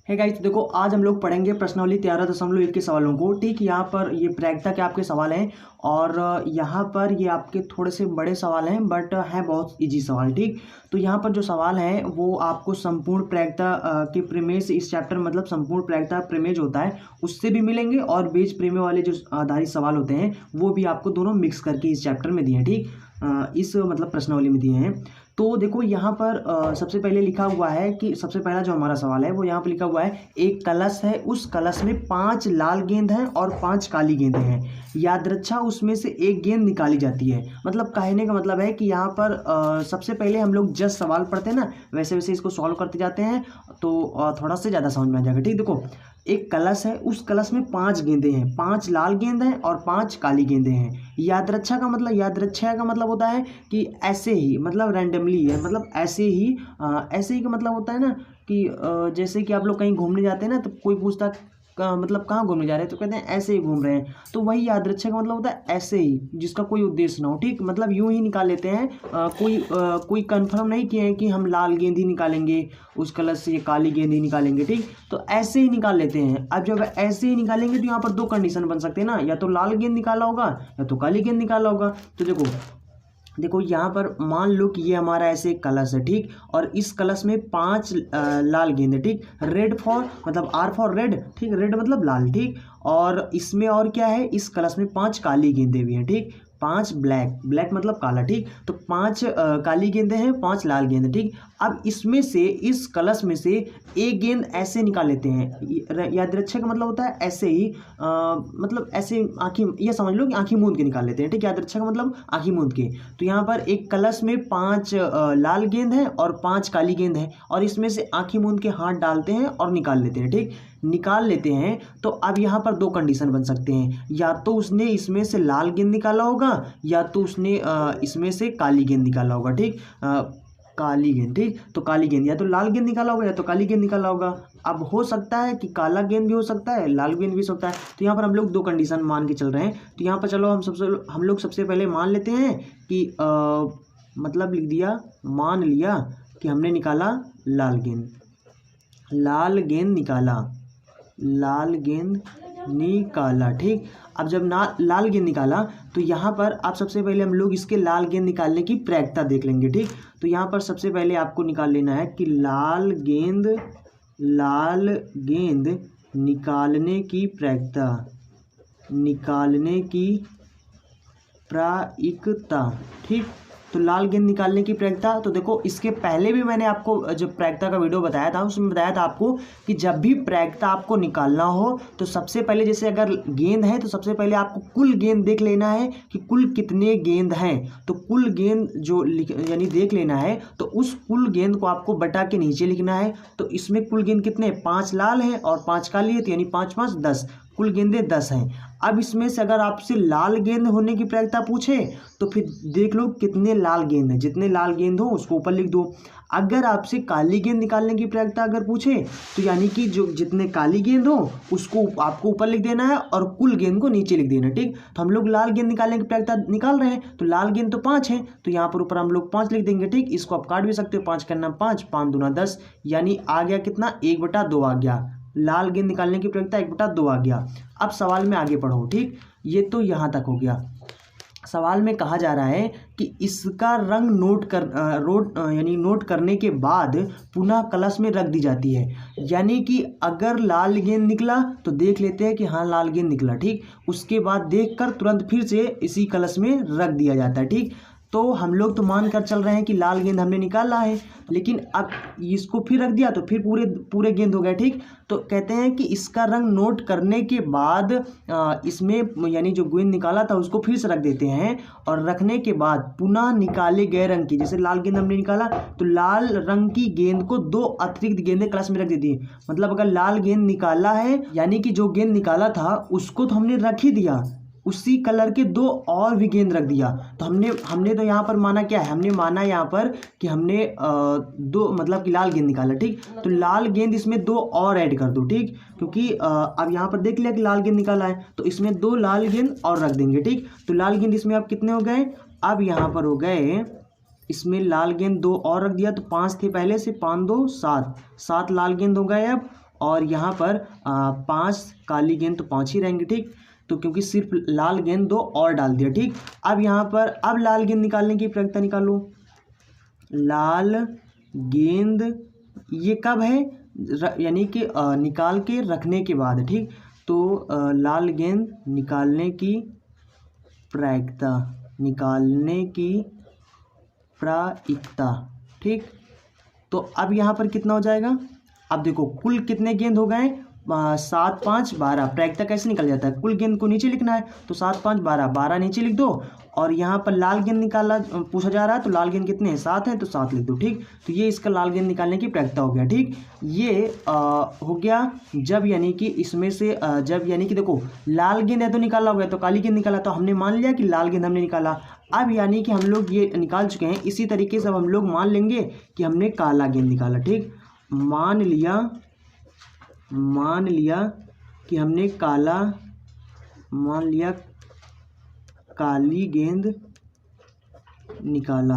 है गाइस, देखो आज हम लोग पढ़ेंगे प्रश्नावली 13.1 के सवालों को। ठीक, यहाँ पर ये प्रायिकता के आपके सवाल हैं और यहाँ पर ये आपके थोड़े से बड़े सवाल हैं बट हैं बहुत इजी सवाल। ठीक, तो यहाँ पर जो सवाल है वो आपको संपूर्ण प्रायिकता के प्रमेय से, इस चैप्टर मतलब संपूर्ण प्रायिकता प्रमेय जो होता है उससे भी मिलेंगे और बीज प्रमेय वाले जो आधारित सवाल होते हैं वो भी आपको दोनों मिक्स करके इस चैप्टर में दिए हैं। ठीक, इस मतलब प्रश्नावली में दिए हैं। तो देखो यहाँ पर सबसे पहले लिखा हुआ है कि सबसे पहला जो हमारा सवाल है वो यहाँ पर लिखा हुआ है, एक कलश है, उस कलश में 5 लाल गेंद हैं और 5 काली गेंदें हैं। यादृच्छा उसमें से एक गेंद निकाली जाती है। मतलब कहने का मतलब है कि यहाँ पर सबसे पहले हम लोग जस्ट सवाल पढ़ते हैं ना, वैसे वैसे इसको सॉल्व करते जाते हैं तो थोड़ा सा ज़्यादा समझ में आ जाएगा। ठीक, देखो एक कलश है, उस कलश में 5 गेंदें हैं, 5 लाल गेंद हैं और 5 काली गेंदें हैं। यादृच्छा का मतलब होता है कि ऐसे ही, मतलब रैंडमली है, मतलब ऐसे ही का मतलब होता है ना कि जैसे कि आप लोग कहीं घूमने जाते हैं ना तो कोई पूछता मतलब कहाँ घूमने जा रहे हैं तो कहते हैं ऐसे ही घूम रहे हैं। तो वही यादृच्छा का मतलब होता है ऐसे ही, जिसका कोई उद्देश्य ना हो। ठीक, मतलब यूं ही निकाल लेते हैं। कोई कंफर्म नहीं किए हैं कि हम लाल गेंद ही निकालेंगे, उस कलश से काली गेंद ही निकालेंगे। ठीक, तो ऐसे ही निकाल लेते हैं। अब जब ऐसे ही निकालेंगे तो यहाँ पर 2 कंडीशन बन सकते हैं ना, या तो लाल गेंद निकाला होगा या तो काली गेंद निकाला होगा। तो देखो यहाँ पर मान लो कि ये हमारा ऐसे कलश है। ठीक, और इस कलश में 5 लाल गेंद है। ठीक, रेड फॉर मतलब R फॉर रेड। ठीक, रेड मतलब लाल। ठीक, और इसमें और क्या है, इस कलश में 5 काली गेंदें भी हैं। ठीक, 5 ब्लैक मतलब काला। ठीक, तो 5 काली गेंदें हैं, 5 लाल गेंद। ठीक, अब इसमें से, इस कलश में से एक गेंद ऐसे निकाल लेते हैं। यादृच्छा का मतलब होता है ऐसे ही, मतलब ऐसे आंखें, ये समझ लो कि आंखें मूंद के निकाल लेते हैं। ठीक, यादृच्छा का मतलब आंखें मूंद के। तो यहाँ पर एक कलश में 5 लाल गेंद है और 5 काली गेंद है और इसमें से आंखें मूंद के हाथ डालते हैं और निकाल लेते हैं। ठीक, निकाल लेते हैं तो अब यहाँ पर 2 कंडीशन बन सकते हैं, या तो उसने इसमें से लाल गेंद निकाला होगा या तो उसने इसमें से काली गेंद निकाला होगा। ठीक, काली गेंद। ठीक, तो काली गेंद, या तो लाल गेंद निकाला होगा या तो काली गेंद निकाला होगा। अब हो सकता है कि काला गेंद भी हो सकता है, लाल गेंद भी हो सकता है। तो यहाँ पर हम लोग 2 कंडीशन मान के चल रहे हैं। तो यहाँ पर चलो हम लोग सबसे पहले मान लेते हैं कि मतलब लिख दिया, मान लिया कि हमने निकाला लाल गेंद निकाला। ठीक, अब जब लाल गेंद निकाला तो यहाँ पर आप सबसे पहले हम लोग इसके लाल गेंद निकालने की प्रायिकता देख लेंगे। ठीक, तो यहाँ पर सबसे पहले आपको निकाल लेना है कि लाल गेंद निकालने की प्रायिकता। ठीक, तो लाल गेंद निकालने की प्रायिकता। तो देखो इसके पहले भी मैंने आपको जो प्रायिकता का वीडियो बताया था उसमें बताया था आपको कि जब भी प्रायिकता आपको निकालना हो तो सबसे पहले, जैसे अगर गेंद है तो सबसे पहले आपको कुल गेंद देख लेना है कि कुल कितने गेंद हैं। तो कुल गेंद जो यानी देख लेना है, तो उस कुल गेंद को आपको बटा के नीचे लिखना है। तो इसमें कुल गेंद कितने, 5 लाल हैं और 5 काली है, तो यानी 5 5 10, कुल गेंदें 10 हैं। अब इसमें से अगर आपसे लाल गेंद होने की प्रायिकता पूछे तो फिर देख लो कितने लाल गेंद हैं, जितने लाल गेंद हो उसको ऊपर लिख दो। अगर आपसे काली गेंद निकालने की प्रायिकता अगर पूछे तो यानी कि जो जितने काली गेंद हो उसको आपको ऊपर लिख देना है और कुल गेंद को नीचे लिख देना। ठीक, तो हम लोग लाल गेंद निकालने की प्रायिकता निकाल रहे हैं, तो लाल गेंद तो 5 है तो यहाँ पर ऊपर हम लोग 5 लिख देंगे। ठीक, इसको आप काट भी सकते हो, 5 करना 5, 5 दूना 10, यानी आ गया कितना, 1/2 आ गया। लाल गेंद निकालने की प्रायिकता 1/2 आ गया। अब सवाल में आगे पढ़ो। ठीक, ये तो यहाँ तक हो गया। सवाल में कहा जा रहा है कि इसका रंग नोट करने के बाद पुनः कलश में रख दी जाती है। यानी कि अगर लाल गेंद निकला तो देख लेते हैं कि हाँ लाल गेंद निकला। ठीक, उसके बाद देखकर तुरंत फिर से इसी कलश में रख दिया जाता है। ठीक, तो हम लोग तो मान कर चल रहे हैं कि लाल गेंद हमने निकाला है, लेकिन अब इसको फिर रख दिया तो फिर पूरे गेंद हो गए। ठीक, तो कहते हैं कि इसका रंग नोट करने के बाद इसमें यानी जो गेंद निकाला था उसको फिर से रख देते हैं और रखने के बाद पुनः निकाले गए रंग की, जैसे लाल गेंद हमने निकाला तो लाल रंग की गेंद को 2 अतिरिक्त गेंदें कलश में रख देती है। मतलब अगर लाल गेंद निकाला है यानी कि जो गेंद निकाला था उसको तो हमने रख ही दिया, उसी कलर के 2 और भी गेंद रख दिया। तो हमने तो यहाँ पर माना क्या है, हमने माना यहाँ पर कि हमने 2 मतलब कि लाल गेंद निकाला। ठीक, तो लाल गेंद इसमें 2 और ऐड कर दो। ठीक, क्योंकि अब यहाँ पर देख लिया कि लाल गेंद निकाला है तो इसमें 2 लाल गेंद और रख देंगे। ठीक, तो लाल गेंद इसमें अब कितने हो गए, अब यहाँ पर हो गए, इसमें लाल गेंद 2 और रख दिया तो 5 थे पहले से, 5 2 7 लाल गेंद हो गए अब। और यहाँ पर 5 काली गेंद तो 5 ही रहेंगे, ठीक। तो क्योंकि सिर्फ लाल गेंद 2 और डाल दिया, ठीक। अब यहाँ पर अब लाल गेंद निकालने की प्रक्रिया निकालो। लाल गेंद ये कब है, यानी कि निकाल के रखने के बाद, ठीक। तो लाल गेंद निकालने की प्रायिकता, निकालने की प्रायिकता, ठीक। तो अब यहाँ पर कितना हो जाएगा, अब देखो कुल कितने गेंद हो गए, 7 5 12। प्रायिकता कैसे निकल जाता है, कुल गेंद को नीचे लिखना है, तो 7 5 12, 12 नीचे लिख दो। और यहाँ पर लाल गेंद निकाला पूछा जा रहा है, तो लाल गेंद कितने हैं, 7 हैं, तो 7 लिख दो, ठीक। तो ये इसका लाल गेंद निकालने की प्रायिकता हो गया, ठीक। ये हो गया जब, यानी कि इसमें से जब, यानी कि देखो लाल गेंद है तो निकाला हो गया, तो काली गेंद निकाला, तो हमने मान लिया कि लाल गेंद हमने निकाला। अब यानी कि हम लोग ये निकाल चुके हैं, इसी तरीके से अब हम लोग मान लेंगे कि हमने काला गेंद निकाला, ठीक। मान लिया कि हमने काली गेंद निकाला।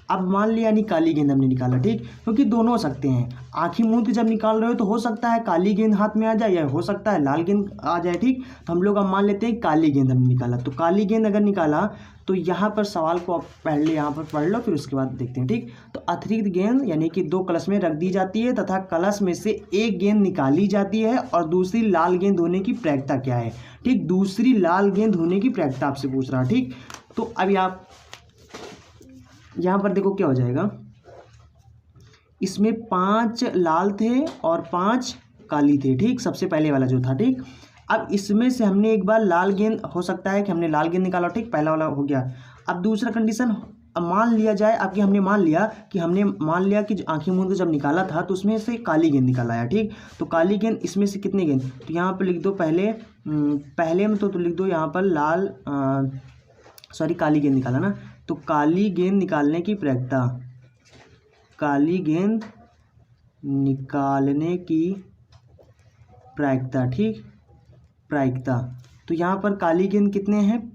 अब मान लिया यानी काली गेंद हमने निकाला, ठीक। क्योंकि दोनों हो सकते हैं, आंखें मूंद के जब निकाल रहे हो तो हो सकता है काली गेंद हाथ में आ जाए या हो सकता है लाल गेंद आ जाए, ठीक। तो हम लोग अब मान लेते हैं काली गेंद हमने निकाला। तो काली गेंद अगर निकाला तो यहाँ पर सवाल को आप पहले यहाँ पर पढ़ लो, फिर उसके बाद देखते हैं, ठीक। तो अतिरिक्त गेंद यानी कि 2 कलश में रख दी जाती है तथा कलश में से एक गेंद निकाली जाती है और दूसरी लाल गेंद होने की प्रायिकता क्या है, ठीक। दूसरी लाल गेंद होने की प्रायिकता आपसे पूछ रहा, ठीक। तो अभी आप यहाँ पर देखो क्या हो जाएगा, इसमें 5 लाल थे और 5 काली थे, ठीक। सबसे पहले वाला जो था, ठीक। अब इसमें से हमने एक बार लाल गेंद, हो सकता है कि हमने लाल गेंद निकाला, ठीक। पहला वाला हो गया। अब दूसरा कंडीशन मान लिया जाए, अब कि हमने मान लिया कि आंखें मूंद के जब निकाला था तो उसमें से काली गेंद निकाला है, ठीक। तो काली गेंद इसमें से कितनी गेंद, तो यहाँ पर लिख दो पहले में तो लिख दो यहाँ पर काली गेंद निकाला ना, तो काली गेंद निकालने की प्रायिकता, काली गेंद निकालने की प्रायिकता, ठीक। प्रायिकता, तो यहाँ पर काली गेंद कितने हैं,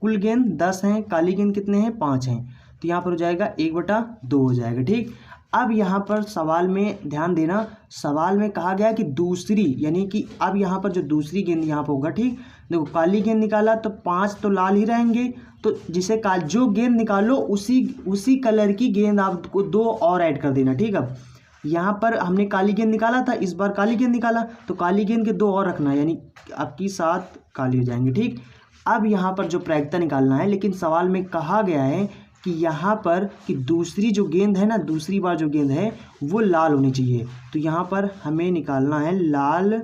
कुल गेंद 10 हैं, काली गेंद कितने हैं, 5 हैं। तो यहाँ पर हो जाएगा 1/2 हो जाएगा, ठीक। अब यहाँ पर सवाल में ध्यान देना, सवाल में कहा गया कि दूसरी, यानी कि अब यहाँ पर जो दूसरी गेंद यहाँ पर होगा, ठीक। देखो काली गेंद निकाला तो 5 तो लाल ही रहेंगे, तो जिसे जो गेंद निकालो उसी कलर की गेंद आपको 2 और ऐड कर देना, ठीक। अब यहाँ पर हमने काली गेंद निकाला था, इस बार काली गेंद निकाला तो काली गेंद के 2 और रखना, यानी आपकी 7 काली हो जाएंगी, ठीक। अब यहाँ पर जो प्रायिकता निकालना है, लेकिन सवाल में कहा गया है कि यहाँ पर कि दूसरी जो गेंद है ना, दूसरी बार जो गेंद है वो लाल होनी चाहिए। तो यहाँ पर हमें निकालना है लाल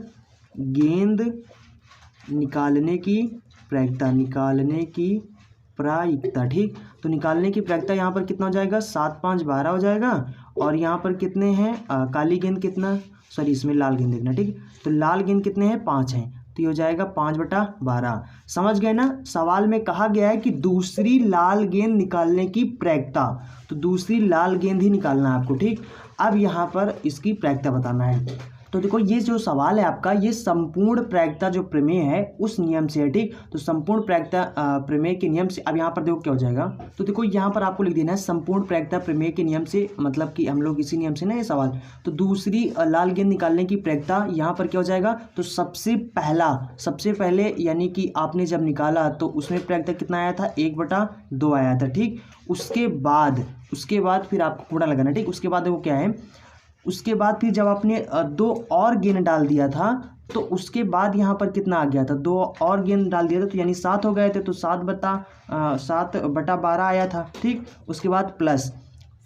गेंद निकालने की प्रायिकता, ठीक। तो निकालने की प्रायिकता यहाँ पर कितना हो जाएगा, 7 5 12 हो जाएगा। और यहाँ पर कितने हैं, काली गेंद कितना, इसमें लाल गेंद देखना, ठीक। तो लाल गेंद कितने हैं, 5 हैं, तो ये हो जाएगा 5/12। समझ गए ना, सवाल में कहा गया है कि दूसरी लाल गेंद निकालने की प्रायिकता, तो दूसरी लाल गेंद ही निकालना है आपको, ठीक। अब यहाँ पर इसकी प्रायिकता बताना है। तो देखो ये जो सवाल है आपका, ये संपूर्ण प्रायिकता जो प्रमेय है उस नियम से है, ठीक। तो संपूर्ण प्रायिकता प्रमेय के नियम से, अब यहाँ पर देखो क्या हो जाएगा, तो देखो यहाँ पर आपको लिख देना है संपूर्ण प्रायिकता प्रमेय के नियम से, मतलब कि हम लोग इसी नियम से ना ये सवाल, तो दूसरी लाल गेंद निकालने की प्रायिकता यहाँ पर क्या हो जाएगा, तो सबसे पहले यानी कि आपने जब निकाला तो उसमें प्रायिकता कितना आया था, 1/2 आया था, ठीक। उसके बाद फिर आपको घोड़ा लगाना, ठीक। उसके बाद देखो क्या है, उसके बाद फिर जब आपने 2 और गेंद डाल दिया था तो उसके बाद यहाँ पर कितना आ गया था, 2 और गेंद डाल दिया था, तो यानी 7 हो गए थे, तो 7/12 आया था, ठीक। उसके बाद प्लस,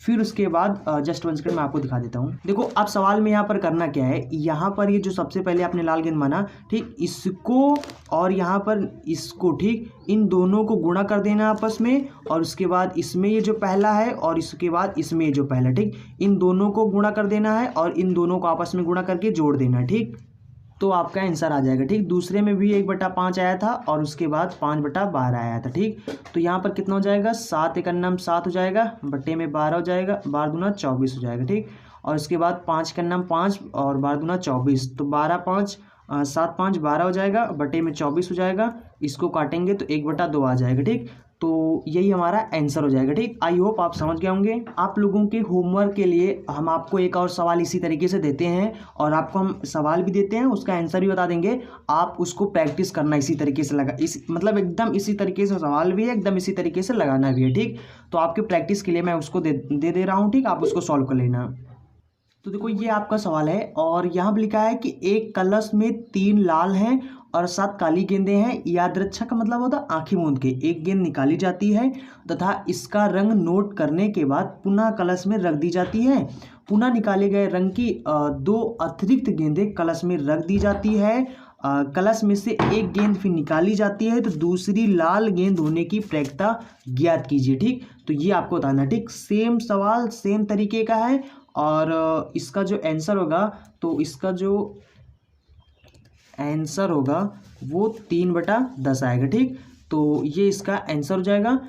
फिर उसके बाद जस्ट 1 सेकंड मैं आपको दिखा देता हूँ। देखो अब सवाल में यहाँ पर करना क्या है, यहाँ पर ये जो सबसे पहले आपने लाल गेंद माना, ठीक, इसको और यहाँ पर इसको, ठीक, इन दोनों को गुणा कर देना आपस में, और उसके बाद इसमें ये जो पहला है और इसके बाद इसमें ये जो पहला, ठीक, इन दोनों को गुणा कर देना है और इन दोनों को आपस में गुणा करके जोड़ देना है, ठीक। तो आपका आंसर आ जाएगा, ठीक। दूसरे में भी 1/5 आया था और उसके बाद 5/12 आया था, ठीक। तो यहाँ पर कितना हो जाएगा, 7 × 9 7 हो जाएगा, बट्टे में 12 हो जाएगा, 12 दूना 24 हो जाएगा, ठीक। और उसके बाद 5 × 9 5 और 12 दूना 24, तो 12 5 7 5 12 हो जाएगा, बटे में 24 हो जाएगा। इसको काटेंगे तो 1/2 आ जाएगा, ठीक। तो यही हमारा आंसर हो जाएगा। ठीक, आई होप आप समझ गए होंगे। आप लोगों के होमवर्क के लिए हम आपको एक और सवाल इसी तरीके से देते हैं और आपको हम सवाल भी देते हैं, उसका आंसर भी बता देंगे। आप उसको प्रैक्टिस करना इसी तरीके से लगा, इस मतलब एकदम इसी तरीके से सवाल भी है, एकदम इसी तरीके से लगाना भी है। ठीक, तो आपके प्रैक्टिस के लिए मैं उसको दे रहा हूँ। ठीक, आप उसको सॉल्व कर लेना। तो देखो ये आपका सवाल है और यहाँ पे लिखा है कि एक कलश में 3 लाल हैं और 7 काली गेंदें हैं। यादृच्छा का मतलब होता है आंखें मूंद के एक गेंद निकाली जाती है तथा इसका रंग नोट करने के बाद पुनः कलश में रख दी जाती है। पुनः निकाले गए रंग की 2 अतिरिक्त गेंदें कलश में रख दी जाती है। कलश में से एक गेंद फिर निकाली जाती है तो दूसरी लाल गेंद होने की प्रायिकता ज्ञात कीजिए। ठीक, तो ये आपको बताना। ठीक, सेम सवाल सेम तरीके का है और इसका जो आंसर होगा, तो इसका जो आंसर होगा वो 3/10 आएगा। ठीक, तो ये इसका आंसर हो जाएगा।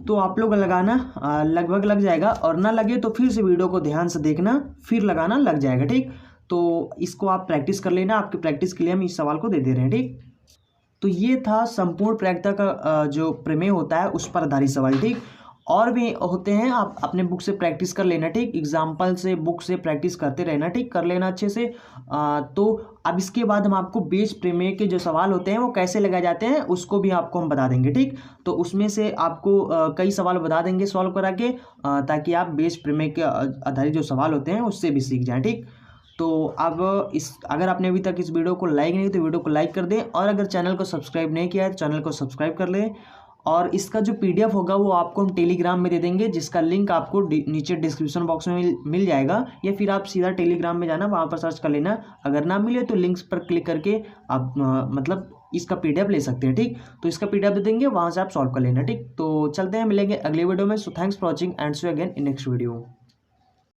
तो आप लोग लगाना, लगभग लग जाएगा और ना लगे तो फिर से वीडियो को ध्यान से देखना, फिर लगाना लग जाएगा। ठीक, तो इसको आप प्रैक्टिस कर लेना, आपकी प्रैक्टिस के लिए हम इस सवाल को दे रहे हैं। ठीक, तो ये था संपूर्ण प्रायिकता का जो प्रमेय होता है उस पर आधारित सवाल। ठीक, और भी होते हैं, आप अपने बुक से प्रैक्टिस कर लेना। ठीक, एग्जाम्पल से बुक से प्रैक्टिस करते रहना। ठीक, कर लेना अच्छे से। तो अब इसके बाद हम आपको बेस प्रमेय के जो सवाल होते हैं वो कैसे लगाए जाते हैं उसको भी आपको हम बता देंगे। ठीक, तो उसमें से आपको कई सवाल बता देंगे सॉल्व करा के, ताकि आप बेस प्रमेय के आधारित जो सवाल होते हैं उससे भी सीख जाएं। ठीक, तो अब अगर आपने अभी तक इस वीडियो को लाइक नहीं तो वीडियो को लाइक कर दें और अगर चैनल को सब्सक्राइब नहीं किया है तो चैनल को सब्सक्राइब कर लें। और इसका जो PDF होगा वो आपको हम टेलीग्राम में दे देंगे, जिसका लिंक आपको नीचे डिस्क्रिप्शन बॉक्स में मिल जाएगा, या फिर आप सीधा टेलीग्राम में जाना, वहाँ पर सर्च कर लेना। अगर ना मिले तो लिंक्स पर क्लिक करके आप मतलब इसका PDF ले सकते हैं। ठीक, तो इसका PDF दे देंगे, वहाँ से आप सॉल्व कर लेना। ठीक, तो चलते हैं, मिलेंगे अगले वीडियो में। So thanks for watching and see you again in next video.